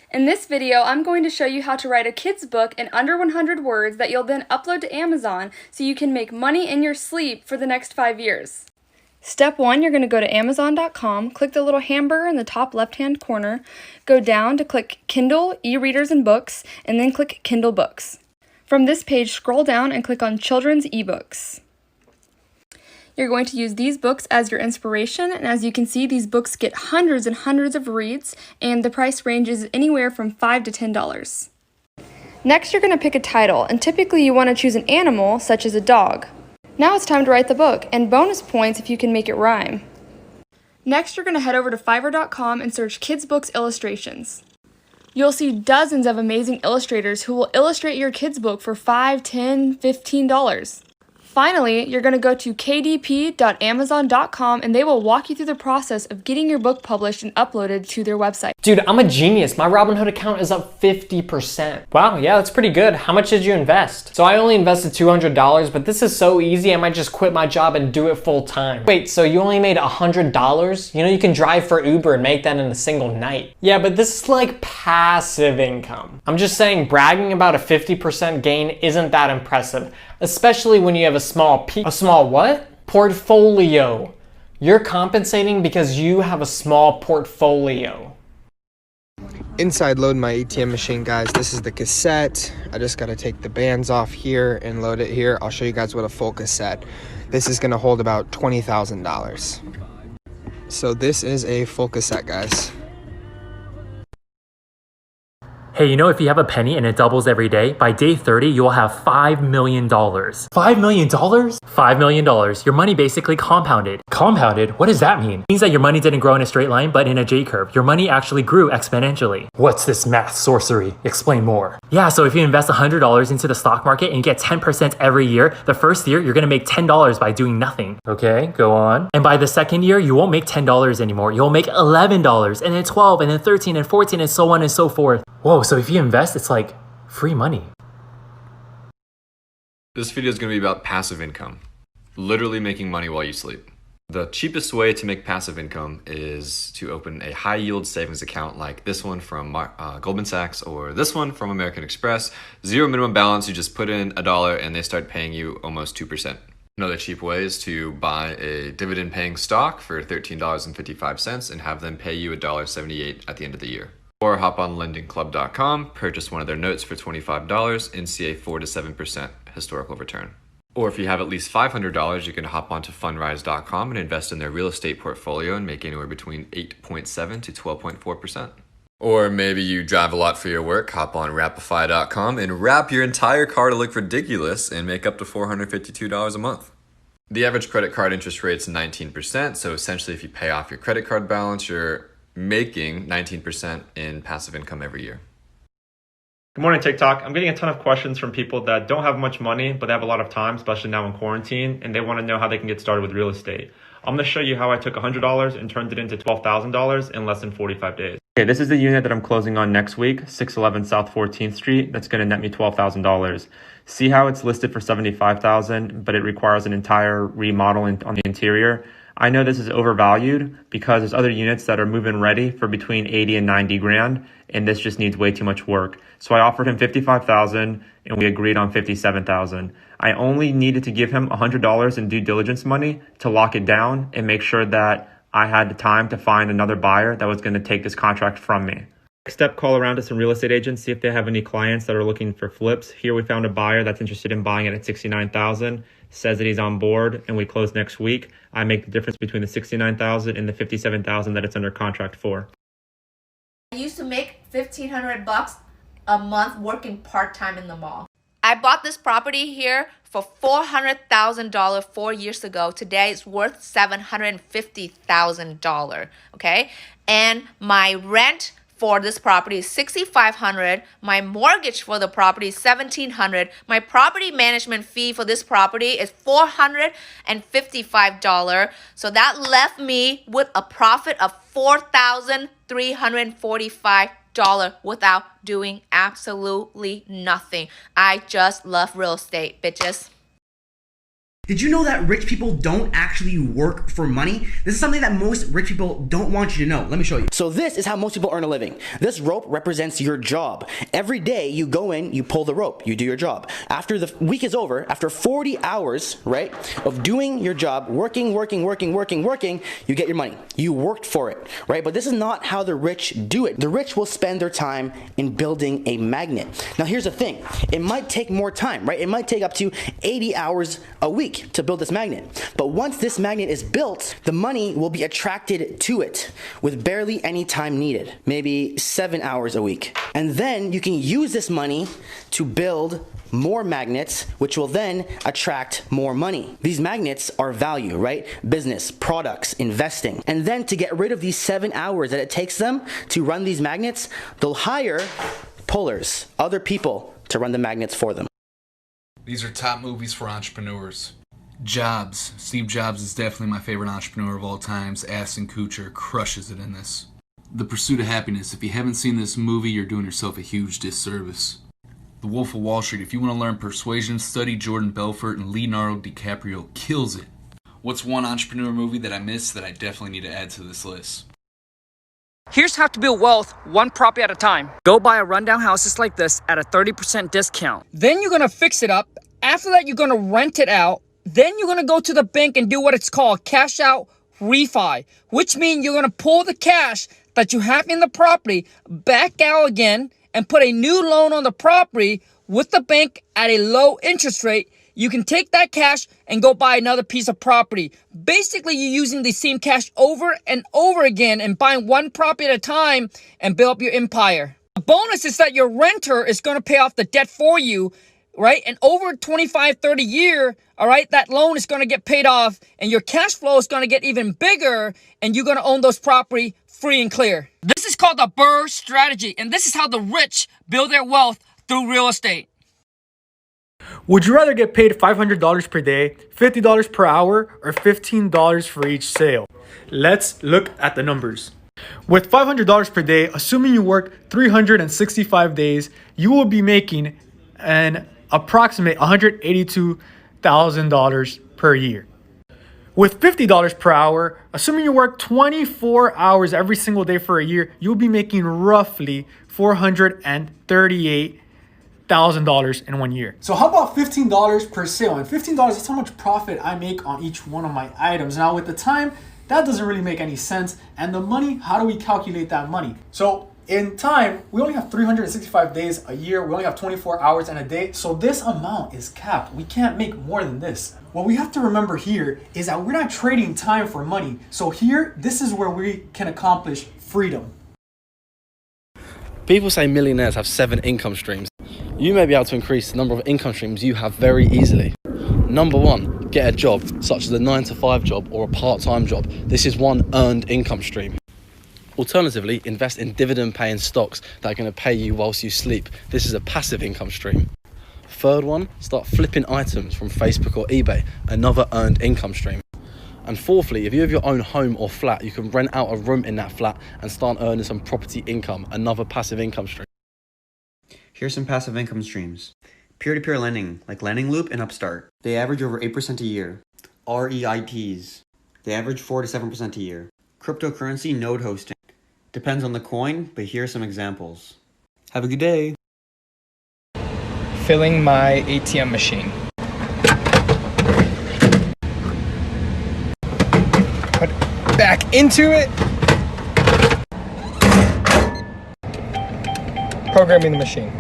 In this video, I'm going to show you how to write a kid's book in under 100 words that you'll then upload to Amazon so you can make money in your sleep for the next 5 years. Step 1, you're going to go to Amazon.com, click the little hamburger in the top left-hand corner, go down to click Kindle, e-readers, and books, and then click Kindle Books. From this page, scroll down and click on Children's eBooks. You're going to use these books as your inspiration, and as you can see, these books get hundreds and hundreds of reads, and the price range is anywhere from $5 to $10. Next, you're going to pick a title, and typically you want to choose an animal, such as a dog. Now it's time to write the book, and bonus points if you can make it rhyme. Next, you're going to head over to Fiverr.com and search Kids Books Illustrations. You'll see dozens of amazing illustrators who will illustrate your kids' book for $5, $10, $15. Finally, you're going to go to kdp.amazon.com and they will walk you through the process of getting your book published and uploaded to their website. Dude, I'm a genius. My Robinhood account is up 50%. Wow, yeah, that's pretty good. How much did you invest? So I only invested $200, but this is so easy, I might just quit my job and do it full time. Wait, so you only made $100? You know, you can drive for Uber and make that in a single night. Yeah, but this is like passive income. I'm just saying bragging about a 50% gain isn't that impressive, especially when you have a small what? Portfolio. You're compensating because you have a small portfolio. Inside load my ATM machine, guys. This is the cassette. I just got to take the bands off here and load it here. I'll show you guys what a full cassette. This is going to hold about $20,000. So this is a full cassette, guys. Hey, you know, if you have a penny and it doubles every day, by day 30, you'll have $5 million. $5 million? $5 million. Your money basically compounded. Compounded? What does that mean? It means that your money didn't grow in a straight line, but in a J-curve. Your money actually grew exponentially. What's this math sorcery? Explain more. Yeah, so if you invest $100 into the stock market and you get 10% every year, the first year, you're gonna make $10 by doing nothing. Okay, go on. And by the second year, you won't make $10 anymore. You'll make $11, and then 12, and then 13, and 14, and so on and so forth. Whoa, so if you invest, it's like free money. This video is going to be about passive income, literally making money while you sleep. The cheapest way to make passive income is to open a high yield savings account like this one from Goldman Sachs or this one from American Express. Zero minimum balance, you just put in $1 and they start paying you almost 2%. Another cheap way is to buy a dividend paying stock for $13.55 and have them pay you $1.78 at the end of the year. Or hop on lendingclub.com, purchase one of their notes for $25 and see a 4 to 7% historical return. Or if you have at least $500, you can hop onto fundrise.com and invest in their real estate portfolio and make anywhere between 8.7 to 12.4%. Or maybe you drive a lot for your work, hop on Rapify.com and wrap your entire car to look ridiculous and make up to $452 a month. The average credit card interest rate is 19%, so essentially if you pay off your credit card balance, you're making 19% in passive income every year. Good morning, TikTok. I'm getting a ton of questions from people that don't have much money, but they have a lot of time, especially now in quarantine, and they want to know how they can get started with real estate. I'm going to show you how I took $100 and turned it into $12,000 in less than 45 days. Okay, this is the unit that I'm closing on next week, 611 South 14th Street. That's going to net me $12,000. See how it's listed for $75,000, but it requires an entire remodel on the interior. I know this is overvalued because there's other units that are move-in ready for between 80 and 90 grand, and this just needs way too much work. So I offered him $55,000 and we agreed on $57,000. I only needed to give him $100 in due diligence money to lock it down and make sure that I had the time to find another buyer that was going to take this contract from me. Next step, call around to some real estate agents, see if they have any clients that are looking for flips. Here we found a buyer that's interested in buying it at $69,000. Says that he's on board and we close next week. I make the difference between the $69,000 and the $57,000 that it's under contract for. I used to make $1,500 a month working part-time in the mall. I bought this property here for $400,000 4 years ago. Today it's worth $750,000, okay? And my rent for this property is $6,500. My mortgage for the property is $1,700. My property management fee for this property is $455. So that left me with a profit of $4,345 without doing absolutely nothing. I just love real estate, bitches. Did you know that rich people don't actually work for money? This is something that most rich people don't want you to know. Let me show you. So this is how most people earn a living. This rope represents your job. Every day you go in, you pull the rope, you do your job. After the week is over, after 40 hours, right, of doing your job, working, you get your money. You worked for it, right? But this is not how the rich do it. The rich will spend their time in building a magnet. Now here's the thing. It might take more time, right? It might take up to 80 hours a week to build this magnet. But once this magnet is built, the money will be attracted to it with barely any time needed, maybe 7 hours a week. And then you can use this money to build more magnets, which will then attract more money. These magnets are value, right? Business, products, investing. And then to get rid of these 7 hours that it takes them to run these magnets, they'll hire pullers, other people to run the magnets for them. These are top movies for entrepreneurs. Jobs. Steve Jobs is definitely my favorite entrepreneur of all times. Ashton Kutcher crushes it in this. The Pursuit of Happiness. If you haven't seen this movie, you're doing yourself a huge disservice. The Wolf of Wall Street. If you want to learn persuasion, study Jordan Belfort, and Leonardo DiCaprio kills it. What's one entrepreneur movie that I missed that I definitely need to add to this list? Here's how to build wealth one property at a time. Go buy a rundown house just like this at a 30% discount. Then you're gonna fix it up. After that, you're gonna rent it out. Then you're gonna go to the bank and do what it's called cash out refi, which means you're gonna pull the cash that you have in the property back out again and put a new loan on the property with the bank at a low interest rate. You can take that cash and go buy another piece of property. Basically, you're using the same cash over and over again and buying one property at a time and build up your empire. The bonus is that your renter is going to pay off the debt for you, right? And over 25, 30 year, all right, that loan is going to get paid off and your cash flow is going to get even bigger and you're going to own those property free and clear. This is called the BRRRR strategy, and this is how the rich build their wealth through real estate. Would you rather get paid $500 per day, $50 per hour, or $15 for each sale? Let's look at the numbers. With $500 per day, assuming you work 365 days, you will be making an approximate $182,000 per year. With $50 per hour, assuming you work 24 hours every single day for a year, you'll be making roughly $438,000 in 1 year. So how about $15 per sale? And $15, that's how much profit I make on each one of my items. Now with the time, that doesn't really make any sense. And the money, how do we calculate that money? So in time, we only have 365 days a year. We only have 24 hours in a day. So this amount is capped. We can't make more than this. What we have to remember here is that we're not trading time for money. So here, this is where we can accomplish freedom. People say millionaires have 7 income streams. You may be able to increase the number of income streams you have very easily. Number 1, get a job, such as a 9-to-5 job or a part-time job. This is one earned income stream. Alternatively, invest in dividend-paying stocks that are going to pay you whilst you sleep. This is a passive income stream. Third one, start flipping items from Facebook or eBay, another earned income stream. And fourthly, if you have your own home or flat, you can rent out a room in that flat and start earning some property income, another passive income stream. Here's some passive income streams. Peer-to-peer lending, like Lending Loop and Upstart. They average over 8% a year. REITs. They average 4 to 7% a year. Cryptocurrency node hosting. Depends on the coin, but here are some examples. Have a good day. Filling my ATM machine. Put back into it. Programming the machine.